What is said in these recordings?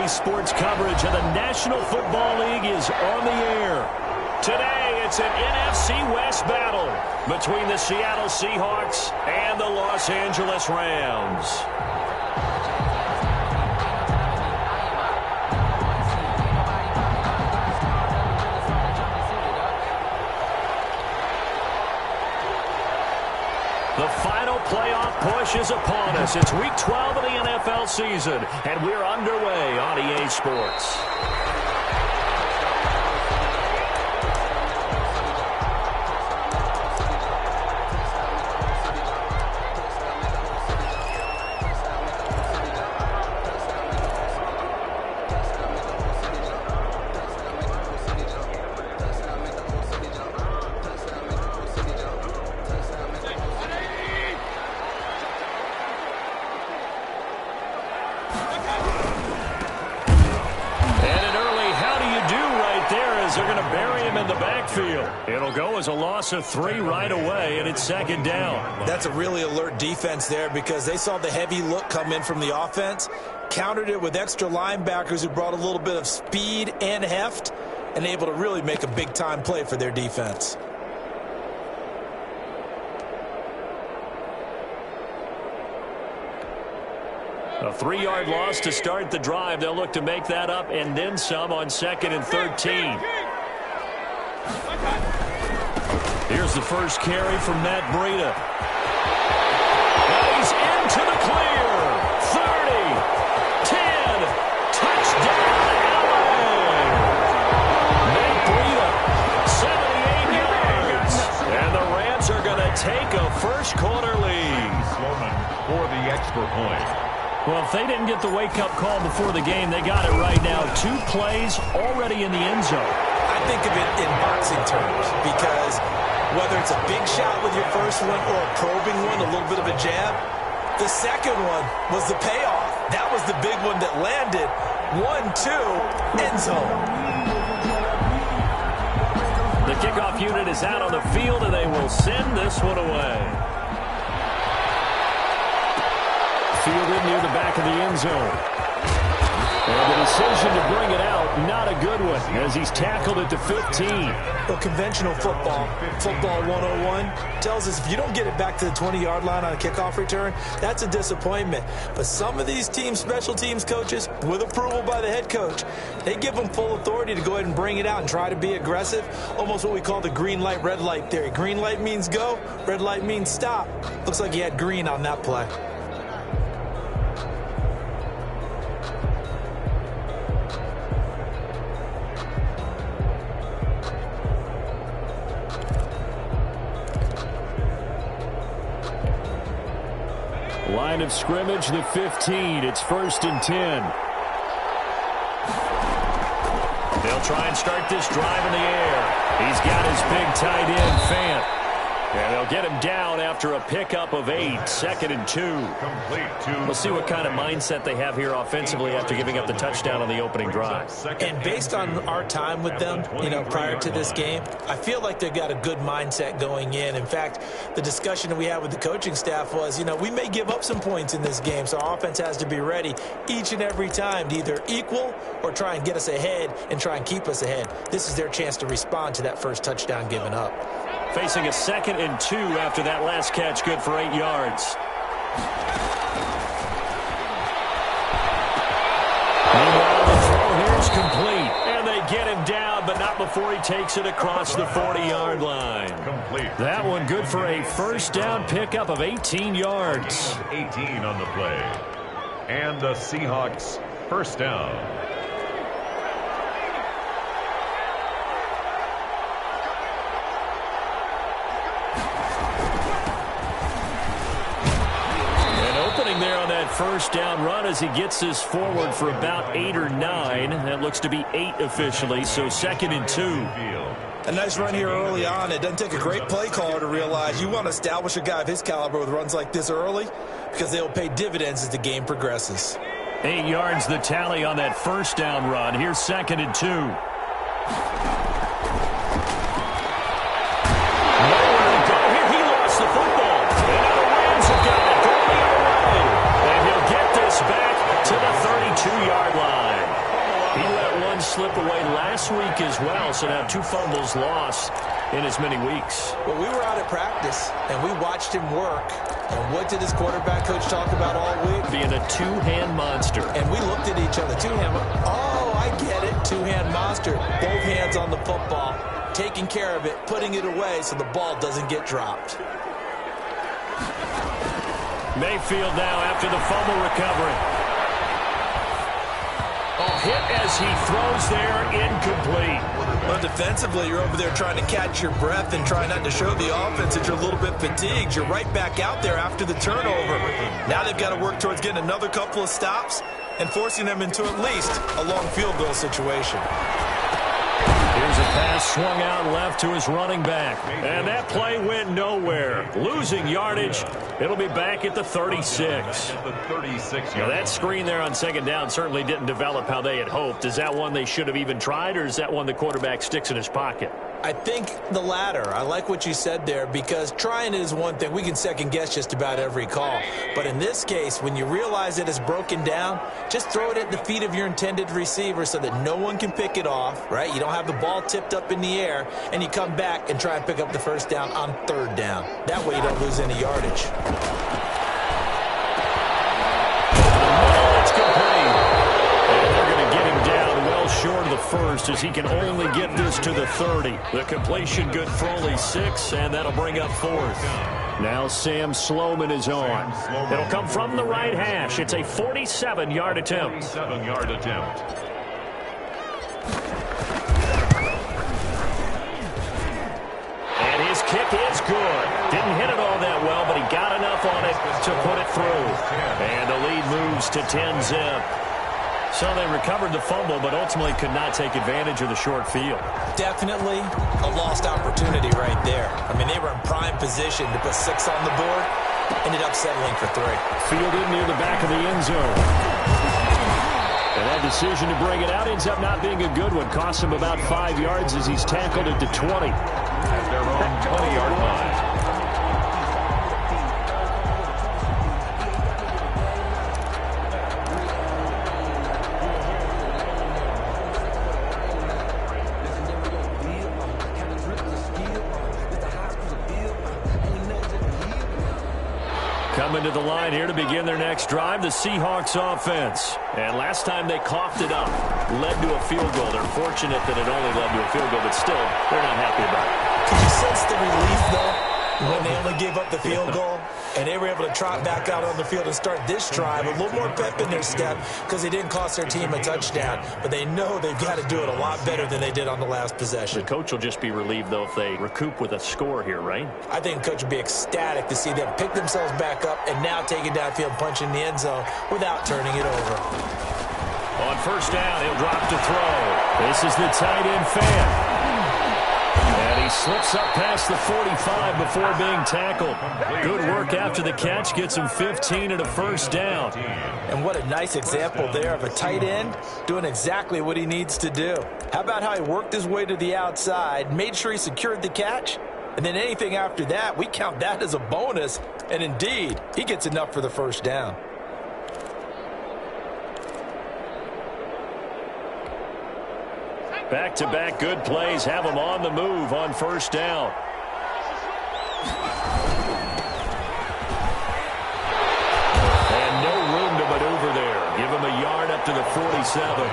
Sports coverage of the National Football League is on the air. Today, it's an NFC West battle between the Seattle Seahawks and the Los Angeles Rams. The final playoff push is upon us. It's Week 12 of the NFL season, and we're underway on EA Sports. It'll go as a loss of 3 right away, and it's second down. That's a really alert defense there because they saw the heavy look come in from the offense, countered it with extra linebackers who brought a little bit of speed and heft, and able to really make a big-time play for their defense. A 3-yard loss to start the drive. They'll look to make that up and then some on 2nd and 13. Here's the first carry from Matt Breida. He's into the clear. 30, 10, touchdown, LA. Matt Breida, 78 yards. And the Rams are going to take a first-quarter lead. Sloman for the extra point. Well, if they didn't get the wake-up call before the game, they got it right now. 2 plays already in the end zone. I think of it in boxing terms because whether it's a big shot with your first one or a probing one, a little bit of a jab, the second one was the payoff. That was the big one that landed. 1-2, end zone. The kickoff unit is out on the field, and they will send this one away. Fielded near the back of the end zone. And the decision to bring it out, not a good one, as he's tackled at the 15. Well, conventional football 101, tells us if you don't get it back to the 20-yard line on a kickoff return, that's a disappointment. But some of these special teams coaches, with approval by the head coach, they give them full authority to go ahead and bring it out and try to be aggressive, almost what we call the green light, red light theory. Green light means go, red light means stop. Looks like he had green on that play. Line of scrimmage, the 15. It's 1st and 10. They'll try and start this drive in the air. He's got his big tight end, Fant. And they'll get him down after a pickup of 8. 2nd and 2. We'll see what kind of mindset they have here offensively after giving up the touchdown on the opening drive. And based on our time with them, prior to this game, I feel like they've got a good mindset going in. In fact, the discussion that we had with the coaching staff was, we may give up some points in this game, so our offense has to be ready each and every time to either equal or try and get us ahead and try and keep us ahead. This is their chance to respond to that first touchdown given up. Facing a 2nd and 2 after that last catch, good for 8 yards. Meanwhile, the throw here is complete. And they get him down, but not before he takes it across the 40-yard line. Complete. That one good for a first down pickup of 18 yards. 18 on the play. And the Seahawks first down. There on that first down run as he gets this forward for about 8 or 9. That looks to be 8 officially, so 2nd and 2. A nice run here early on. It doesn't take a great play caller to realize you want to establish a guy of his caliber with runs like this early because they will pay dividends as the game progresses. 8 yards the tally on that first down run. Here's 2nd and 2. Nowhere to go here. He lost the football. And now the Rams have got it. Back to the 32-yard line. slip away last week as well, so now 2 fumbles lost in as many weeks. Well, we were out at practice, and we watched him work. And what did his quarterback coach talk about all week? Being a two-hand monster. And we looked at each other. Two-hand. Oh, I get it. Two-hand monster. Both hands on the football, taking care of it, putting it away so the ball doesn't get dropped. Mayfield now after the fumble recovery. Oh, hit as he throws there, incomplete. Well, defensively, you're over there trying to catch your breath and try not to show the offense that you're a little bit fatigued. You're right back out there after the turnover. Now they've got to work towards getting another couple of stops and forcing them into at least a long field goal situation. Here's a pass swung out left to his running back. And that play went nowhere. Losing yardage. It'll be back at the 36. Now that screen there on second down certainly didn't develop how they had hoped. Is that one they should have even tried, or is that one the quarterback sticks in his pocket? I think the latter. I like what you said there, because trying it is one thing. We can second guess just about every call. But in this case, when you realize it is broken down, just throw it at the feet of your intended receiver so that no one can pick it off, right? You don't have the ball tipped up in the air, and you come back and try and pick up the first down on third down. That way you don't lose any yardage. It's complete. And they're going to get him down well short of the first, as he can only get this to the 30. The completion good for only 6, and that'll bring up fourth. Now Sam Sloman is on. It'll come from the right hash. It's a 47-yard attempt. 47-yard attempt. And his kick is good. Didn't hit it all that well, but he got enough on it to put it through. And the lead moves to 10-zip. So they recovered the fumble, but ultimately could not take advantage of the short field. Definitely a lost opportunity right there. I mean, they were in prime position to put 6 on the board. Ended up settling for 3. Fielded near the back of the end zone. And that decision to bring it out ends up not being a good one. Costs him about 5 yards as he's tackled it to 20. At their own 20-yard line. Coming to the line here to begin their next drive, the Seahawks offense. And last time they coughed it up, led to a field goal. They're fortunate that it only led to a field goal, but still, they're not happy about it. Could you sense the relief, though, when they only gave up the field goal? And they were able to trot back out on the field and start this drive. A little more pep in their step because they didn't cost their team a touchdown. But they know they've got to do it a lot better than they did on the last possession. The coach will just be relieved, though, if they recoup with a score here, right? I think the coach would be ecstatic to see them pick themselves back up and now take it downfield, punch in the end zone without turning it over. On first down, he'll drop to throw. This is the tight end fan. And he slips up past the 45 before being tackled. Good work after the catch. Gets him 15 and a first down. And what a nice example there of a tight end doing exactly what he needs to do. How about how he worked his way to the outside, made sure he secured the catch, and then anything after that, we count that as a bonus. And indeed, he gets enough for the first down. Back-to-back good plays have him on the move on first down. And no room to maneuver there. Give him a yard up to the 47.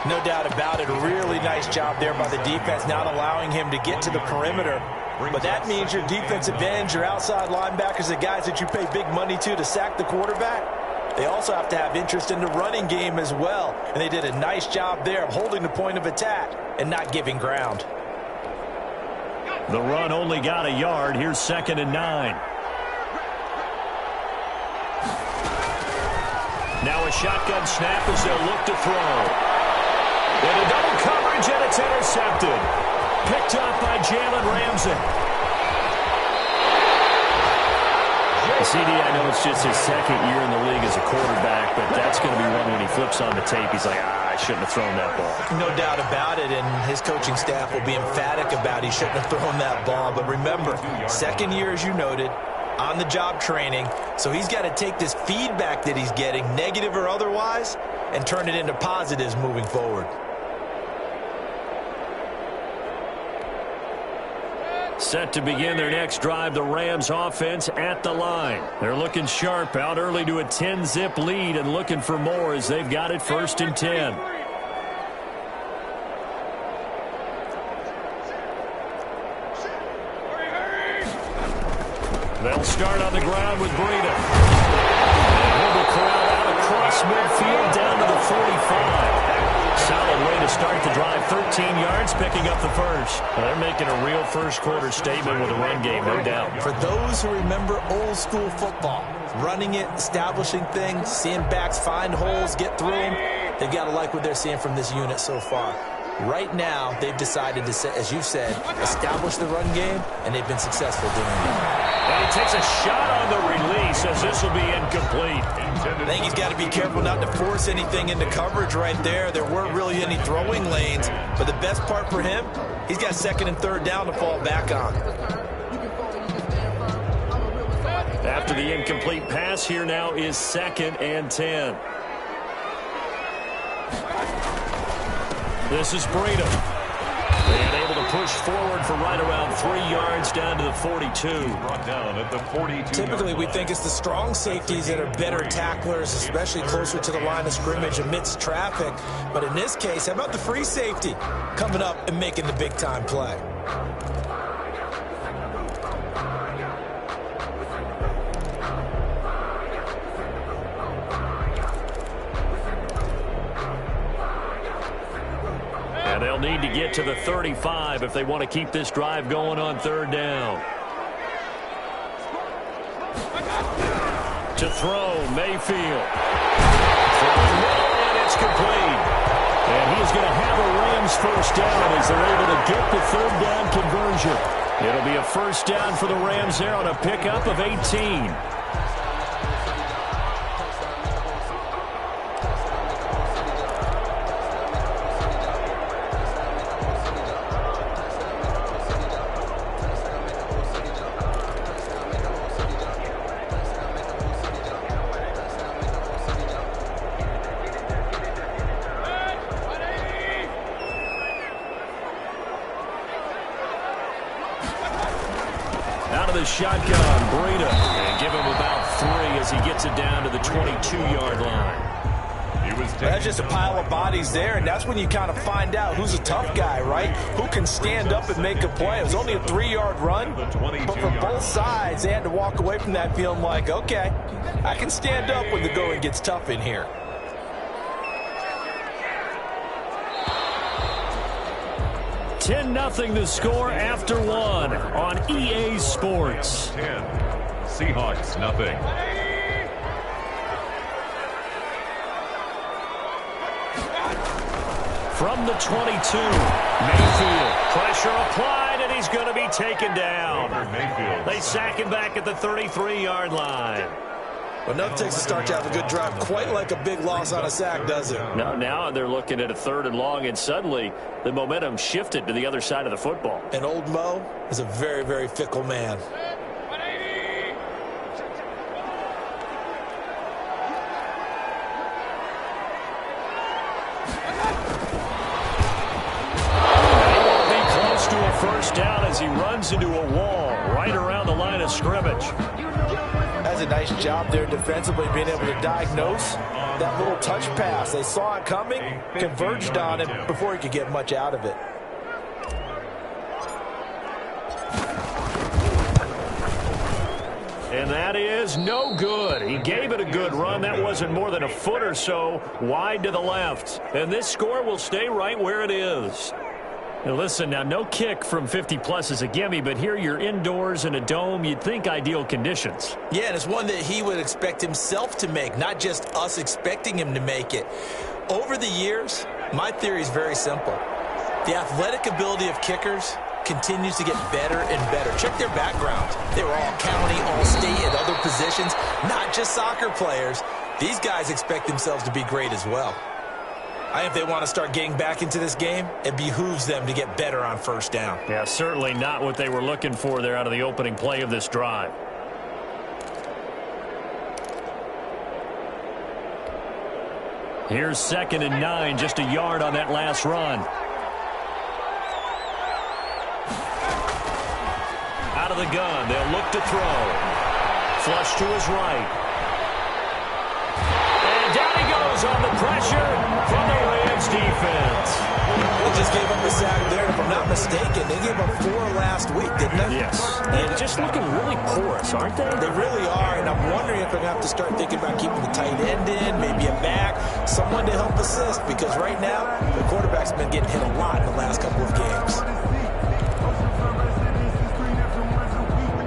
No doubt about it. A really nice job there by the defense, not allowing him to get to the perimeter. But that means your defensive ends, your outside linebackers, the guys that you pay big money to sack the quarterback, they also have to have interest in the running game as well. And they did a nice job there of holding the point of attack and not giving ground. The run only got a yard. Here's 2nd and 9. Now a shotgun snap as they'll look to throw. And a double coverage, and it's intercepted. Picked up by Jalen Ramsey. CD, I know it's just his 2nd year in the league as a quarterback, but that's going to be one when he flips on the tape. He's like, I shouldn't have thrown that ball. No doubt about it, and his coaching staff will be emphatic about he shouldn't have thrown that ball. But remember, 2nd year, as you noted, on-the-job training, so he's got to take this feedback that he's getting, negative or otherwise, and turn it into positives moving forward. Set to begin their next drive, the Rams offense at the line. They're looking sharp, out early to a 10-zip lead and looking for more as they've got it 1st and 10. They'll start on the ground with Breida. And hold the crowd out across midfield down to the 45. Solid way to start the drive. 13 yards, picking up the first. Well, they're making a real first-quarter statement with a run game, no doubt. For those who remember old-school football, running it, establishing things, seeing backs find holes, get through them, they've got to like what they're seeing from this unit so far. Right now, they've decided to, as you said, establish the run game, and they've been successful doing that. And he takes a shot on the release as this will be incomplete. I think he's got to be careful not to force anything into coverage right there. There weren't really any throwing lanes, but the best part for him, he's got 2nd and 3rd down to fall back on. After the incomplete pass, here now is 2nd and 10. This is Breida. And able to push forward for right around 3 yards down to the 42. Brought down at the 42. Typically, we think it's the strong safeties that are better tacklers, especially closer to the line of scrimmage amidst traffic. But in this case, how about the free safety coming up and making the big-time play? And they'll need to get to the 35 if they want to keep this drive going on 3rd down. To throw, Mayfield. And it's complete. And he's going to have a Rams first down as they're able to get the 3rd down conversion. It'll be a first down for the Rams there on a pickup of 18. Shotgun, Breida, and give him about 3 as he gets it down to the 22-yard line. That's just a pile of bodies there, and that's when you kind of find out who's a tough guy, right? Who can stand up and make a play. It was only a 3-yard run, but for both sides, they had to walk away from that feeling like, okay, I can stand up when the going gets tough in here. 10-0 the score after 1 on EA Sports. 10. Seahawks, nothing. From the 22, Mayfield. Pressure applied, and he's going to be taken down. They sack him back at the 33-yard line. Well, nothing takes a start to have a good drive quite like a big loss on a sack, does it? No, now they're looking at a 3rd and long, and suddenly the momentum shifted to the other side of the football. And old Mo is a very, very fickle man. He won't be close to a first down as he runs into a wall right around the line of scrimmage. That's a nice job there defensively, being able to diagnose that little touch pass. They saw it coming, converged on it before he could get much out of it. And that is no good. He gave it a good run. That wasn't more than a foot or so wide to the left. And this score will stay right where it is. Now listen, now no kick from 50-plus is a gimme, but here you're indoors in a dome. You'd think ideal conditions. Yeah, and it's one that he would expect himself to make, not just us expecting him to make it. Over the years, my theory is very simple. The athletic ability of kickers continues to get better and better. Check their background. They were all county, all state, at other positions, not just soccer players. These guys expect themselves to be great as well. I think if they want to start getting back into this game, it behooves them to get better on first down. Yeah, certainly not what they were looking for there out of the opening play of this drive. Here's 2nd and 9, just a yard on that last run. Out of the gun, they'll look to throw. Flush to his right. And down he goes on the pressure from the Rams defense. They just gave up a sack there. If I'm not mistaken, they gave up 4 last week, didn't they? Yes. And just looking really porous, aren't they? They really are, and I'm wondering if they're going to have to start thinking about keeping the tight end in, maybe a back, someone to help assist, because right now, the quarterback's been getting hit a lot in the last couple of games.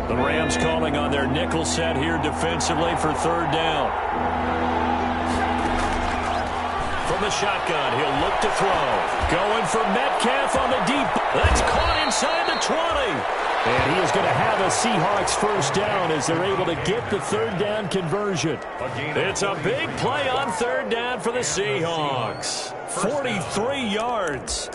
The Rams calling on their nickel set here defensively for 3rd down. From the shotgun, he'll look to throw. Going for Metcalf on the deep. That's caught inside the 20. And he is going to have a Seahawks 1st down as they're able to get the 3rd down conversion. It's a big play on 3rd down for the Seahawks. 43 yards.